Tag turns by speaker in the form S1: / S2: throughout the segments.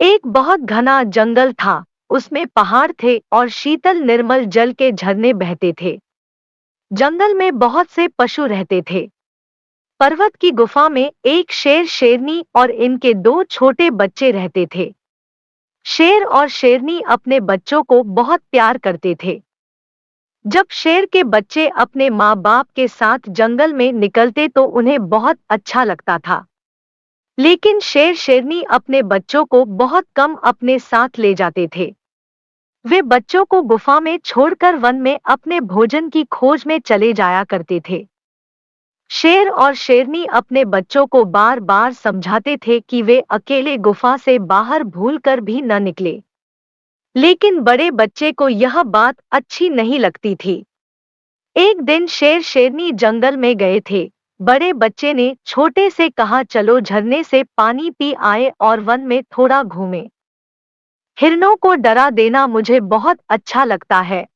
S1: एक बहुत घना जंगल था। उसमें पहाड़ थे और शीतल निर्मल जल के झरने बहते थे। जंगल में बहुत से पशु रहते थे। पर्वत की गुफा में एक शेर शेरनी और इनके दो छोटे बच्चे रहते थे। शेर और शेरनी अपने बच्चों को बहुत प्यार करते थे। जब शेर के बच्चे अपने माँ बाप के साथ जंगल में निकलते तो उन्हें बहुत अच्छा लगता था। लेकिन शेर शेरनी अपने बच्चों को बहुत कम अपने साथ ले जाते थे। वे बच्चों को गुफा में छोड़कर वन में अपने भोजन की खोज में चले जाया करते थे। शेर और शेरनी अपने बच्चों को बार बार समझाते थे कि वे अकेले गुफा से बाहर भूलकर भी न निकले। लेकिन बड़े बच्चे को यह बात अच्छी नहीं लगती थी। एक दिन शेर शेरनी जंगल में गए थे। बड़े बच्चे ने छोटे से कहा, चलो झरने से पानी पी आए और वन में थोड़ा घूमें। हिरणों को डरा देना मुझे बहुत अच्छा लगता है।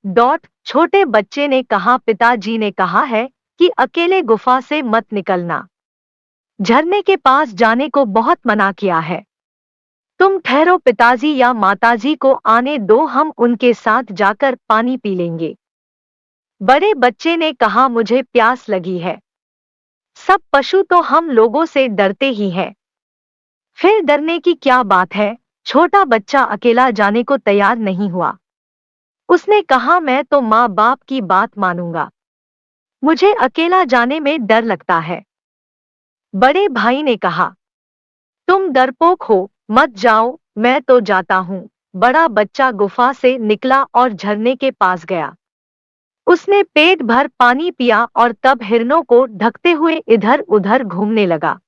S1: छोटे बच्चे ने कहा, पिताजी ने कहा है कि अकेले गुफा से मत निकलना। झरने के पास जाने को बहुत मना किया है। तुम ठहरो, पिताजी या माताजी को आने दो, हम उनके साथ जाकर पानी पी लेंगे। बड़े बच्चे ने कहा, मुझे प्यास लगी है। सब पशु तो हम लोगों से डरते ही हैं। फिर डरने की क्या बात है? छोटा बच्चा अकेला जाने को तैयार नहीं हुआ। उसने कहा, मैं तो माँ बाप की बात मानूंगा। मुझे अकेला जाने में डर लगता है। बड़े भाई ने कहा, तुम डरपोक हो, मत जाओ, मैं तो जाता हूँ। बड़ा बच्चा गुफा से निकला और झरने के पास गया। उसने पेट भर पानी पिया और तब हिरणों को ढकते हुए इधर उधर घूमने लगा।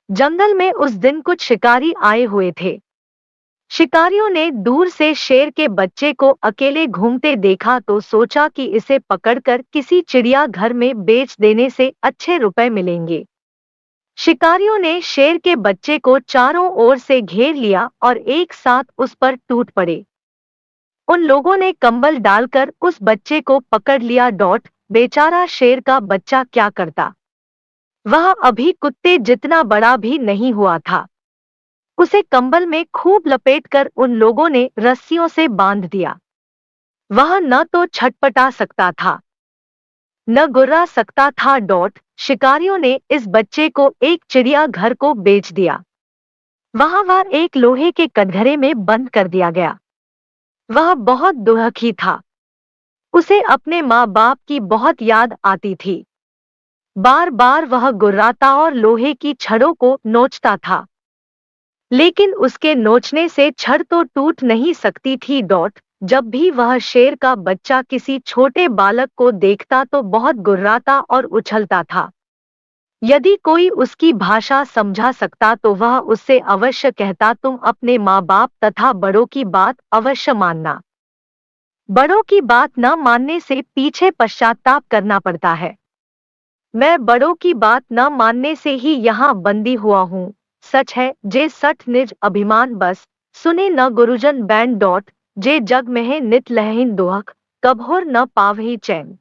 S1: जंगल में उस दिन कुछ शिकारी आए हुए थे। शिकारियों ने दूर से शेर के बच्चे को अकेले घूमते देखा तो सोचा कि इसे पकड़कर किसी चिड़ियाघर में बेच देने से अच्छे रुपए मिलेंगे। शिकारियों ने शेर के बच्चे को चारों ओर से घेर लिया और एक साथ उस पर टूट पड़े। उन लोगों ने कंबल डालकर उस बच्चे को पकड़ लिया। बेचारा शेर का बच्चा क्या करता? वह अभी कुत्ते जितना बड़ा भी नहीं हुआ था। उसे कंबल में खूब लपेटकर उन लोगों ने रस्सियों से बांध दिया। वह न तो छटपटा सकता था, न गुर्रा सकता था। शिकारियों ने इस बच्चे को एक चिड़ियाघर को बेच दिया। वहां वह एक लोहे के कटघरे में बंद कर दिया गया। वह बहुत दुखी था। उसे अपने माँ बाप की बहुत याद आती थी। बार बार वह गुर्राता और लोहे की छड़ों को नोचता था। लेकिन उसके नोचने से छड़ तो टूट नहीं सकती थी। जब भी वह शेर का बच्चा किसी छोटे बालक को देखता तो बहुत गुर्राता और उछलता था। यदि कोई उसकी भाषा समझा सकता तो वह उससे अवश्य कहता, तुम अपने माँ बाप तथा बड़ों की बात अवश्य मानना। बड़ों की बात न मानने से पीछे पश्चाताप करना पड़ता है। मैं बड़ों की बात न मानने से ही यहाँ बंदी हुआ हूँ। सच है जे सठ निज अभिमान बस, सुने न गुरुजन बैन। जे जग में नित लहहीन दुहक, कबहुर न पावही चैन।